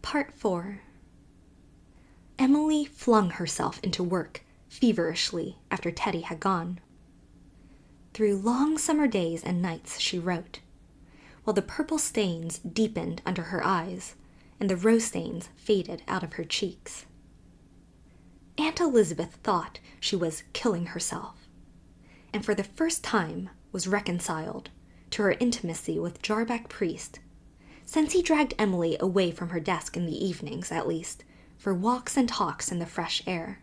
Part 4. Emily flung herself into work feverishly after Teddy had gone. Through long summer days and nights she wrote, while the purple stains deepened under her eyes and the rose stains faded out of her cheeks. Aunt Elizabeth thought she was killing herself, and for the first time was reconciled to her intimacy with Jarback Priest, since he dragged Emily away from her desk in the evenings, at least, for walks and talks in the fresh air.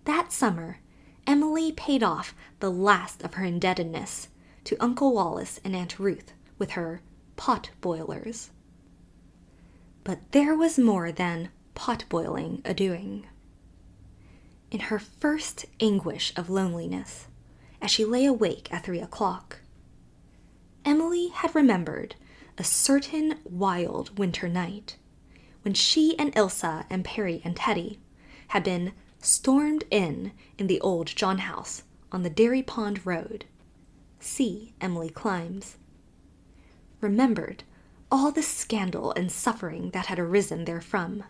That summer, Emily paid off the last of her indebtedness to Uncle Wallace and Aunt Ruth with her pot boilers. But there was more than pot boiling a-doing. In her first anguish of loneliness, as she lay awake at 3 o'clock, Emily had remembered a certain wild winter night when she and Ilsa and Perry and Teddy had been stormed in the old John house on the Dairy Pond Road. See Emily Climbs. Remembered all the scandal and suffering that had arisen therefrom,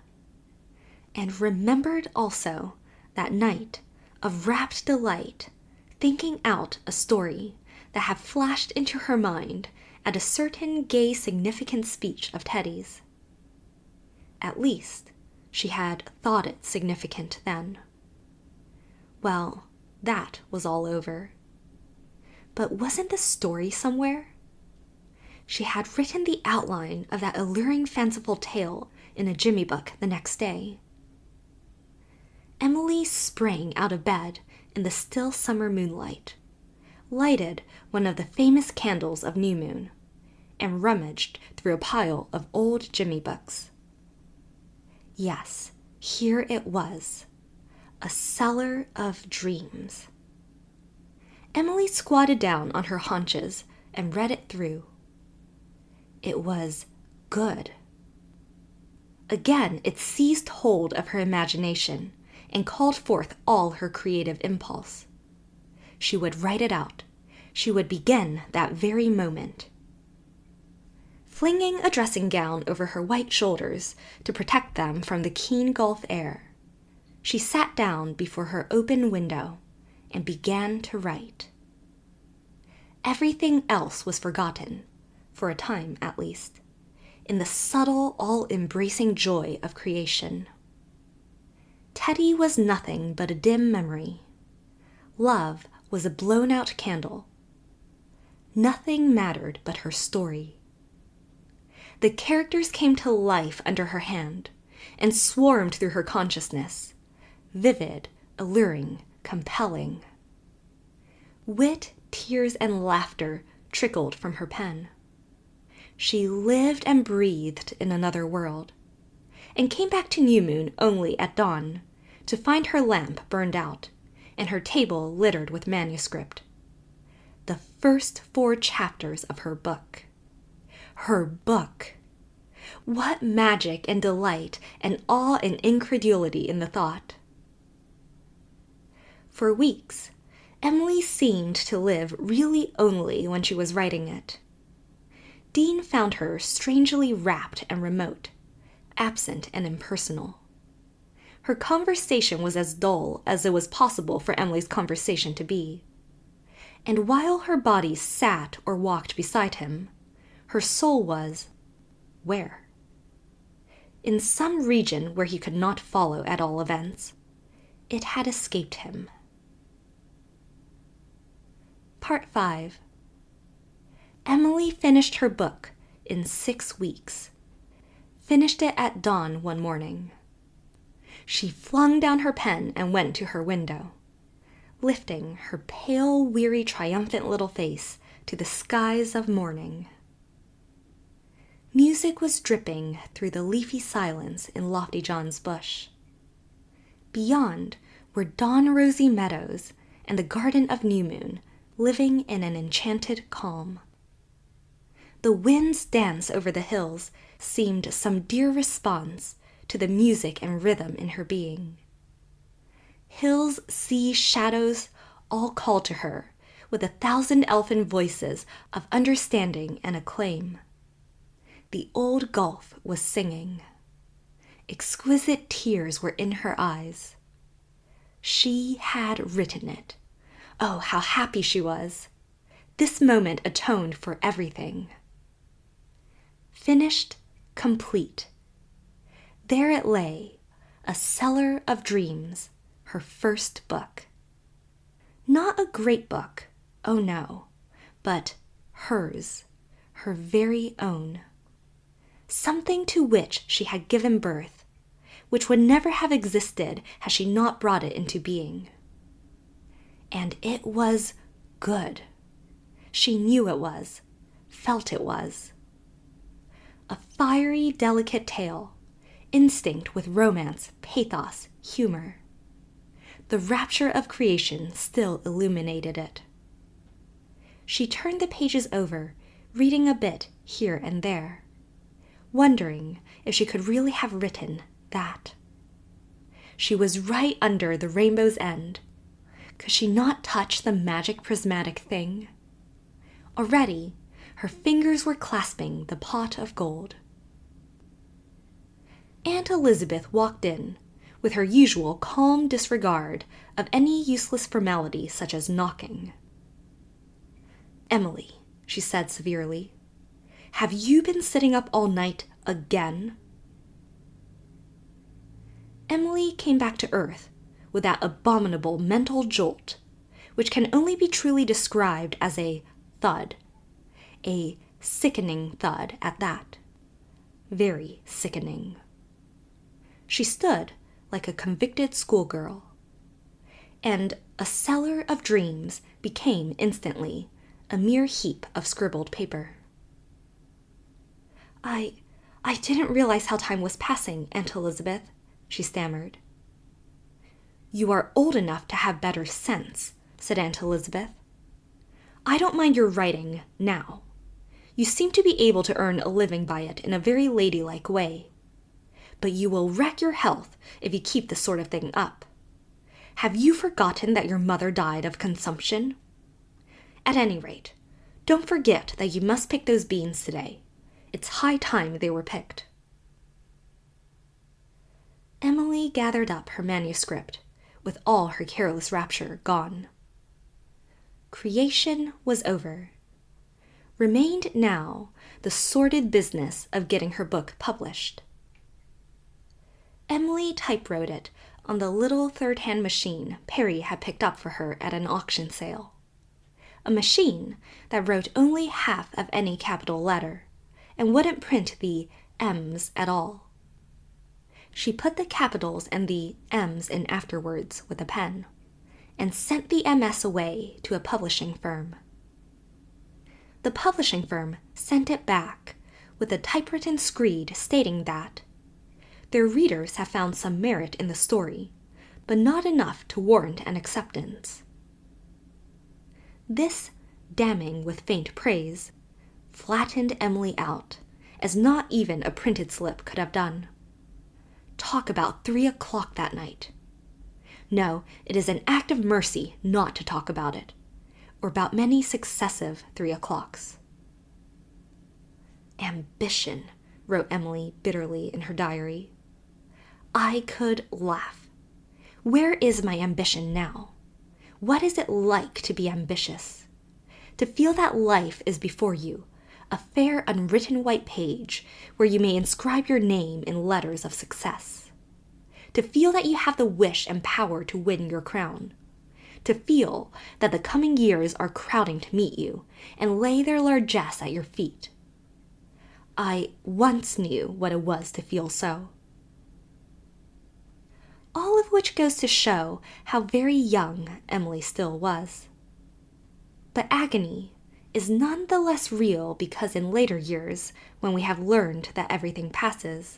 and remembered also that night of rapt delight, thinking out a story that had flashed into her mind at a certain gay, significant speech of Teddy's. At least, she had thought it significant then. Well, that was all over. But wasn't the story somewhere? She had written the outline of that alluring, fanciful tale in a Jimmy book the next day. Emily sprang out of bed in the still summer moonlight, lighted one of the famous candles of New Moon, and rummaged through a pile of old Jimmy books. Yes, here it was, a cellar of dreams. Emily squatted down on her haunches and read it through. It was good. Again it seized hold of her imagination and called forth all her creative impulse. She would write it out. She would begin that very moment. Flinging a dressing gown over her white shoulders to protect them from the keen Gulf air, she sat down before her open window and began to write. Everything else was forgotten, for a time at least, in the subtle, all-embracing joy of creation. Teddy was nothing but a dim memory. Love was a blown-out candle. Nothing mattered but her story. The characters came to life under her hand and swarmed through her consciousness, vivid, alluring, compelling. Wit, tears, and laughter trickled from her pen. She lived and breathed in another world, and came back to New Moon only at dawn to find her lamp burned out and her table littered with manuscript. The first 4 chapters of her book. Her book! What magic and delight and awe and incredulity in the thought! For weeks, Emily seemed to live really only when she was writing it. Dean found her strangely rapt and remote, absent and impersonal. Her conversation was as dull as it was possible for Emily's conversation to be. And while her body sat or walked beside him, her soul was where? In some region where he could not follow at all events. It had escaped him. Part 5. Emily finished her book in 6 weeks. Finished it at dawn one morning. She flung down her pen and went to her window, lifting her pale, weary, triumphant little face to the skies of morning. Music was dripping through the leafy silence in Lofty John's bush. Beyond were dawn-rosy meadows and the garden of New Moon, living in an enchanted calm. The wind's dance over the hills seemed some dear response to the music and rhythm in her being. Hills, sea, shadows all called to her with 1,000 elfin voices of understanding and acclaim. the old gulf was singing. Exquisite tears were in her eyes. She had written it. Oh, how happy she was! This moment atoned for everything. Finished, complete. There it lay, A Cellar of Dreams, her first book. Not a great book, oh no, but hers, her very own. Something to which she had given birth, which would never have existed had she not brought it into being. And it was good. She knew it was, felt it was. A fiery, delicate tale, instinct with romance, pathos, humor. The rapture of creation still illuminated it. She turned the pages over, reading a bit here and there, wondering if she could really have written that. She was right under the rainbow's end. Could she not touch the magic prismatic thing? Already, her fingers were clasping the pot of gold. Aunt Elizabeth walked in, with her usual calm disregard of any useless formality such as knocking. "Emily," she said severely, "have you been sitting up all night again?" Emily came back to earth with that abominable mental jolt, which can only be truly described as a thud, a sickening thud at that. Very sickening. She stood like a convicted schoolgirl, and A Cellar of Dreams became instantly a mere heap of scribbled paper. I didn't realize how time was passing, Aunt Elizabeth," she stammered. "You are old enough to have better sense," said Aunt Elizabeth. "I don't mind your writing now. You seem to be able to earn a living by it in a very ladylike way. But you will wreck your health if you keep this sort of thing up. Have you forgotten that your mother died of consumption? At any rate, don't forget that you must pick those beans today. It's high time they were picked." Emily gathered up her manuscript, with all her careless rapture gone. Creation was over. Remained now the sordid business of getting her book published. Emily typewrote it on the little third-hand machine Perry had picked up for her at an auction sale. A machine that wrote only half of any capital letter, and wouldn't print the M's at all. She put the capitals and the M's in afterwards with a pen, and sent the MS away to a publishing firm. The publishing firm sent it back with a typewritten screed stating that their readers have found some merit in the story, but not enough to warrant an acceptance. This, damning with faint praise, flattened Emily out, as not even a printed slip could have done. Talk about 3 o'clock that night. No, it is an act of mercy not to talk about it, or about many successive 3 o'clocks. Ambition, wrote Emily bitterly in her diary. I could laugh. Where is my ambition now? What is it like to be ambitious? To feel that life is before you, a fair unwritten white page where you may inscribe your name in letters of success. To feel that you have the wish and power to win your crown. To feel that the coming years are crowding to meet you and lay their largesse at your feet. I once knew what it was to feel so. All of which goes to show how very young Emily still was. But agony is none the less real because in later years, when we have learned that everything passes,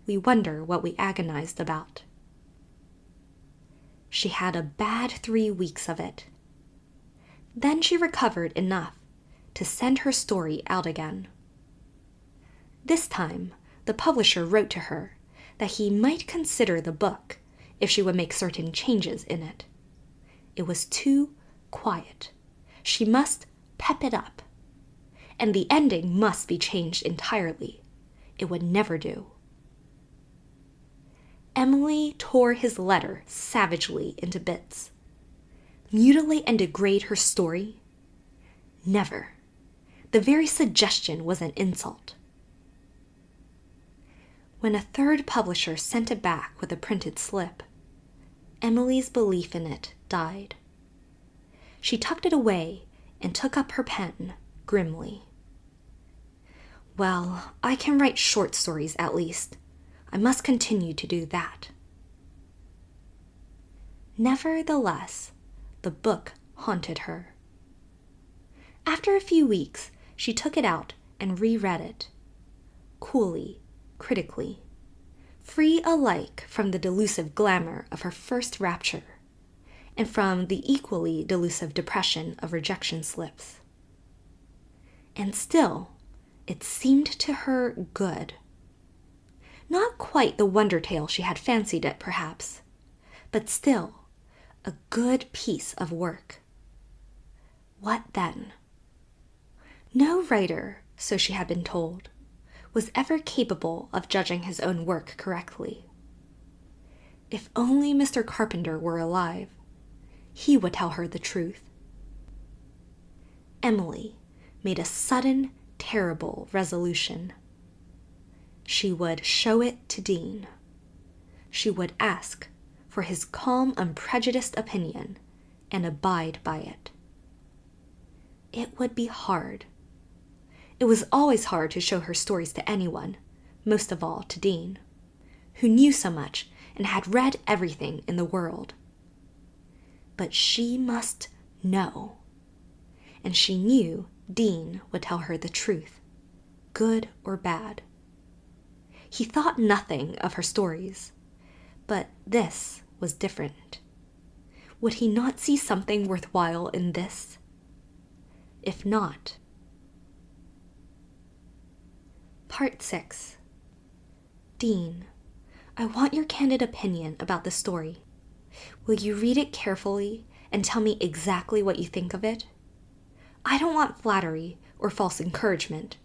we wonder what we agonized about. She had a bad 3 weeks of it. Then she recovered enough to send her story out again. This time, the publisher wrote to her that he might consider the book if she would make certain changes in it. It was too quiet. She must pep it up. And the ending must be changed entirely, it would never do. Emily tore his letter savagely into bits. Mutilate and degrade her story? Never. The very suggestion was an insult. When a third publisher sent it back with a printed slip, Emily's belief in it died. She tucked it away and took up her pen grimly. Well, I can write short stories at least. I must continue to do that. Nevertheless, the book haunted her. After a few weeks, she took it out and reread it, coolly, critically, free alike from the delusive glamour of her first rapture and from the equally delusive depression of rejection slips. And still, it seemed to her good. Not quite the wonder tale she had fancied it, perhaps, but still a good piece of work. What then? No writer, so she had been told, was ever capable of judging his own work correctly. If only Mr. Carpenter were alive, he would tell her the truth. Emily made a sudden, terrible resolution. She would show it to Dean. She would ask for his calm, unprejudiced opinion and abide by it. It would be hard. It was always hard to show her stories to anyone, most of all to Dean, who knew so much and had read everything in the world. But she must know, and she knew Dean would tell her the truth, good or bad. He thought nothing of her stories, but this was different. Would he not see something worthwhile in this? If not... Part 6. Dean, I want your candid opinion about the story. Will you read it carefully and tell me exactly what you think of it? I don't want flattery or false encouragement.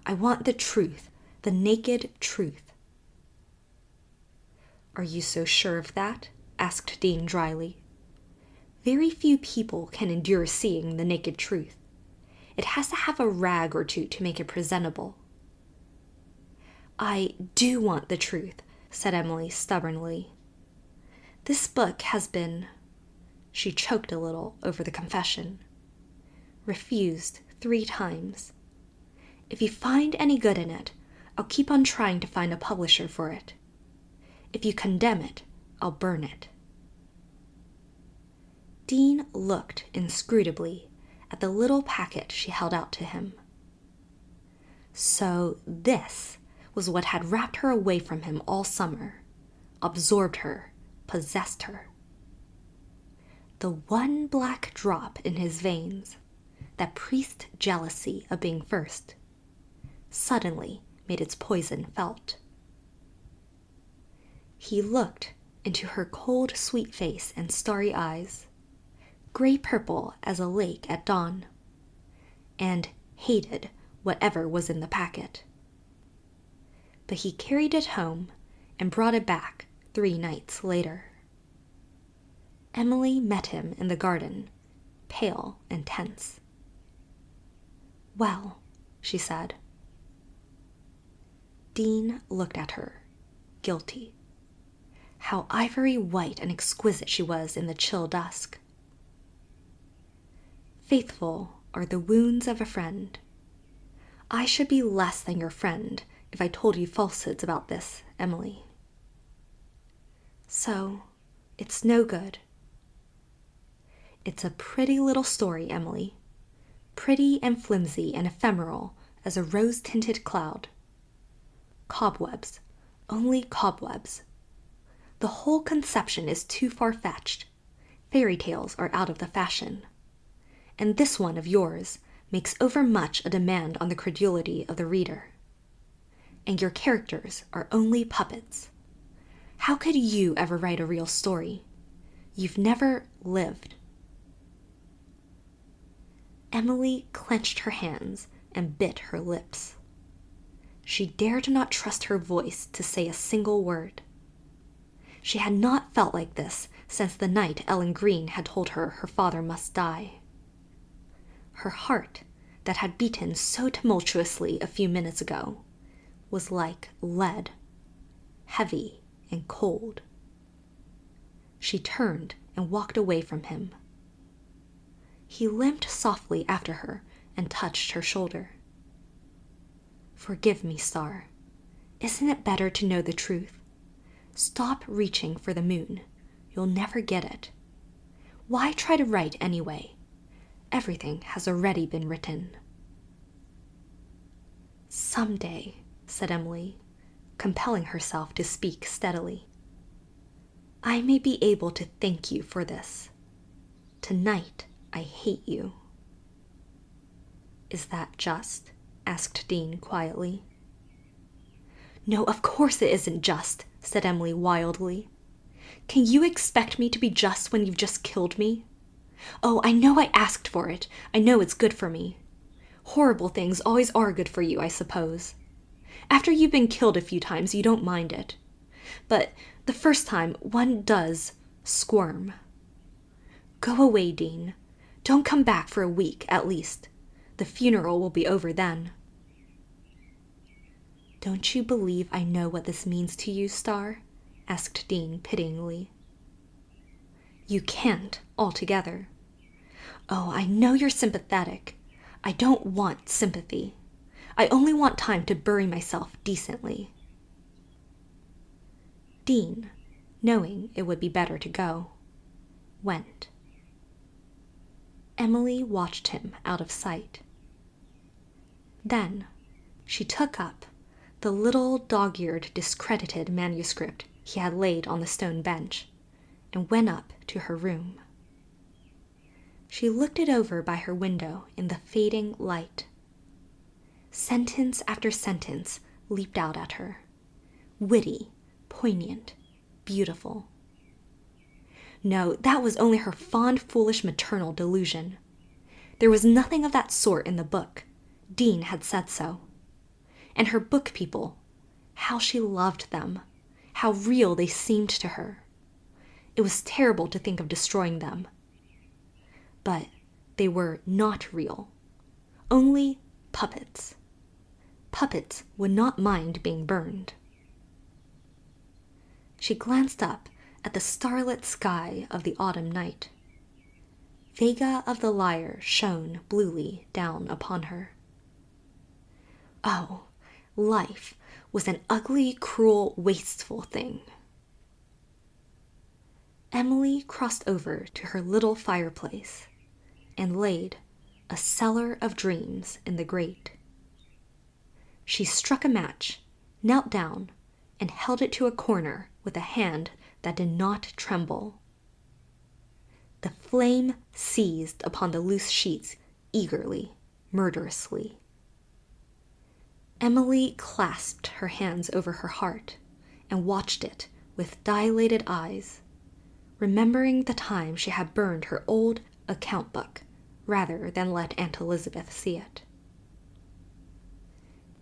I want the truth, the naked truth. Are you so sure of that? Asked Dean dryly. Very few people can endure seeing the naked truth. It has to have a rag or two to make it presentable. I do want the truth, said Emily stubbornly. This book has been, she choked a little over the confession, refused 3 times. If you find any good in it, I'll keep on trying to find a publisher for it. If you condemn it, I'll burn it. Dean looked inscrutably at the little packet she held out to him. So this was what had wrapped her away from him all summer, absorbed her, possessed her. The one black drop in his veins, that priest jealousy of being first, suddenly made its poison felt. He looked into her cold, sweet face and starry eyes, gray-purple as a lake at dawn, and hated whatever was in the packet. But he carried it home and brought it back 3 nights later. Emily met him in the garden, pale and tense. Well, she said. Dean looked at her, guilty. How ivory white and exquisite she was in the chill dusk. Faithful are the wounds of a friend. I should be less than your friend if I told you falsehoods about this, Emily. So, it's no good. It's a pretty little story, Emily. Pretty and flimsy and ephemeral as a rose-tinted cloud. Cobwebs, only cobwebs. The whole conception is too far-fetched. Fairy tales are out of the fashion. And this one of yours makes overmuch a demand on the credulity of the reader. And your characters are only puppets. How could you ever write a real story? You've never lived. Emily clenched her hands and bit her lips. She dared not trust her voice to say a single word. She had not felt like this since the night Ellen Green had told her her father must die. Her heart, that had beaten so tumultuously a few minutes ago, was like lead, heavy and cold. She turned and walked away from him. He limped softly after her and touched her shoulder. "Forgive me, Star. Isn't it better to know the truth? Stop reaching for the moon. You'll never get it. Why try to write anyway? Everything has already been written." "Someday," said Emily, compelling herself to speak steadily, "I may be able to thank you for this. Tonight, I hate you." "Is that just?" asked Dean quietly. "No, of course it isn't just," said Emily wildly. "Can you expect me to be just when you've just killed me? Oh, I know I asked for it. I know it's good for me. Horrible things always are good for you, I suppose. After you've been killed a few times, you don't mind it. But the first time, one does squirm. Go away, Dean. Don't come back for a week, at least. The funeral will be over then." "Don't you believe I know what this means to you, Star?" asked Dean pityingly. "You can't, altogether. Oh, I know you're sympathetic. I don't want sympathy. I only want time to bury myself decently." Dean, knowing it would be better to go, went. Emily watched him out of sight. Then she took up the little dog-eared, discredited manuscript he had laid on the stone bench and went up to her room. She looked it over by her window in the fading light. Sentence after sentence leaped out at her, witty, poignant, beautiful. No, that was only her fond, foolish, maternal delusion. There was nothing of that sort in the book. Dean had said so. And her book people, how she loved them, how real they seemed to her. It was terrible to think of destroying them. But they were not real, only puppets. Puppets would not mind being burned. She glanced up at the starlit sky of the autumn night. Vega of the Lyre shone bluely down upon her. Oh, life was an ugly, cruel, wasteful thing. Emily crossed over to her little fireplace and laid a cellar of dreams in the grate. She struck a match, knelt down, and held it to a corner with a hand that did not tremble. The flame seized upon the loose sheets eagerly, murderously. Emily clasped her hands over her heart and watched it with dilated eyes, remembering the time she had burned her old account book rather than let Aunt Elizabeth see it.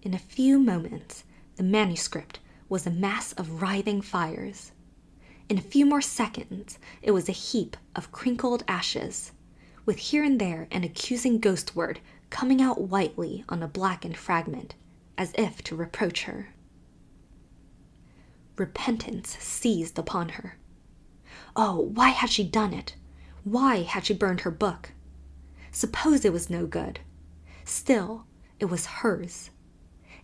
In a few moments, the manuscript was a mass of writhing fires. In a few more seconds, it was a heap of crinkled ashes, with here and there an accusing ghost word coming out whitely on a blackened fragment, as if to reproach her. Repentance seized upon her. Oh, why had she done it? Why had she burned her book? Suppose it was no good. Still, it was hers.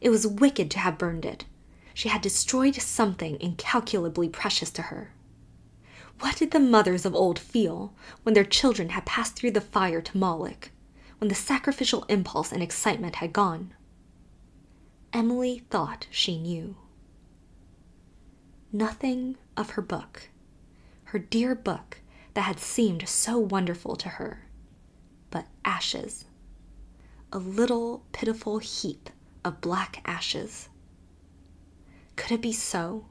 It was wicked to have burned it. She had destroyed something incalculably precious to her. What did the mothers of old feel when their children had passed through the fire to Moloch, when the sacrificial impulse and excitement had gone? Emily thought she knew. Nothing of her book, her dear book that had seemed so wonderful to her, but ashes, a little pitiful heap of black ashes. Could it be so?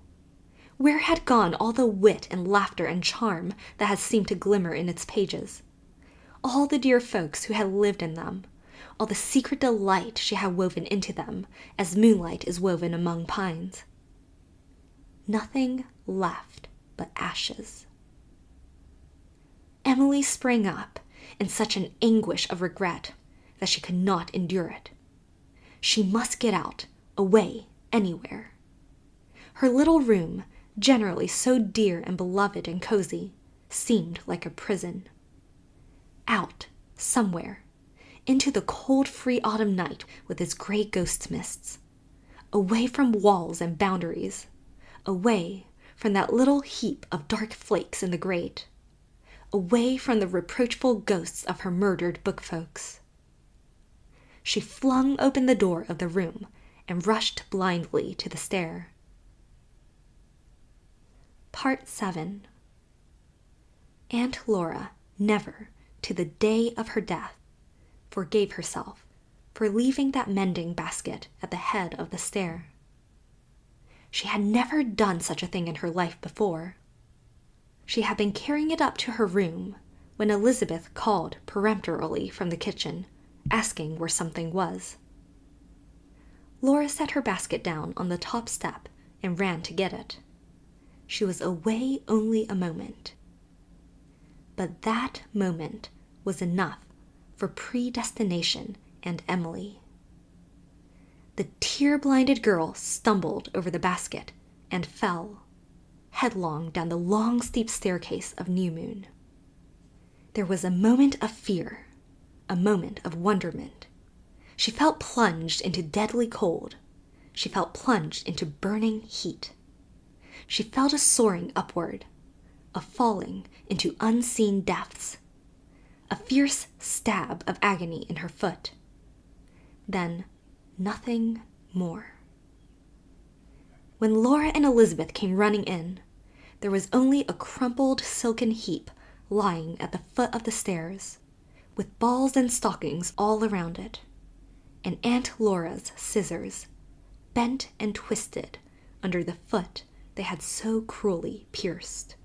Where had gone all the wit and laughter and charm that had seemed to glimmer in its pages? All the dear folks who had lived in them, all the secret delight she had woven into them, as moonlight is woven among pines. Nothing left but ashes. Emily sprang up in such an anguish of regret that she could not endure it. She must get out, away, anywhere. Her little room, generally so dear and beloved and cozy, seemed like a prison. Out, somewhere, into the cold, free autumn night with its gray ghost mists. Away from walls and boundaries. Away from that little heap of dark flakes in the grate. Away from the reproachful ghosts of her murdered book-folks. She flung open the door of the room and rushed blindly to the stair. Part 7. Aunt Laura never, to the day of her death, forgave herself for leaving that mending basket at the head of the stair. She had never done such a thing in her life before. She had been carrying it up to her room when Elizabeth called peremptorily from the kitchen, asking where something was. Laura set her basket down on the top step and ran to get it. She was away only a moment. But that moment was enough for predestination and Emily. The tear-blinded girl stumbled over the basket and fell, headlong down the long, steep staircase of New Moon. There was a moment of fear, a moment of wonderment. She felt plunged into deadly cold. She felt plunged into burning heat. She felt a soaring upward, a falling into unseen depths, a fierce stab of agony in her foot. Then nothing more. When Laura and Elizabeth came running in, there was only a crumpled silken heap lying at the foot of the stairs, with balls and stockings all around it, and Aunt Laura's scissors, bent and twisted under the foot they had so cruelly pierced.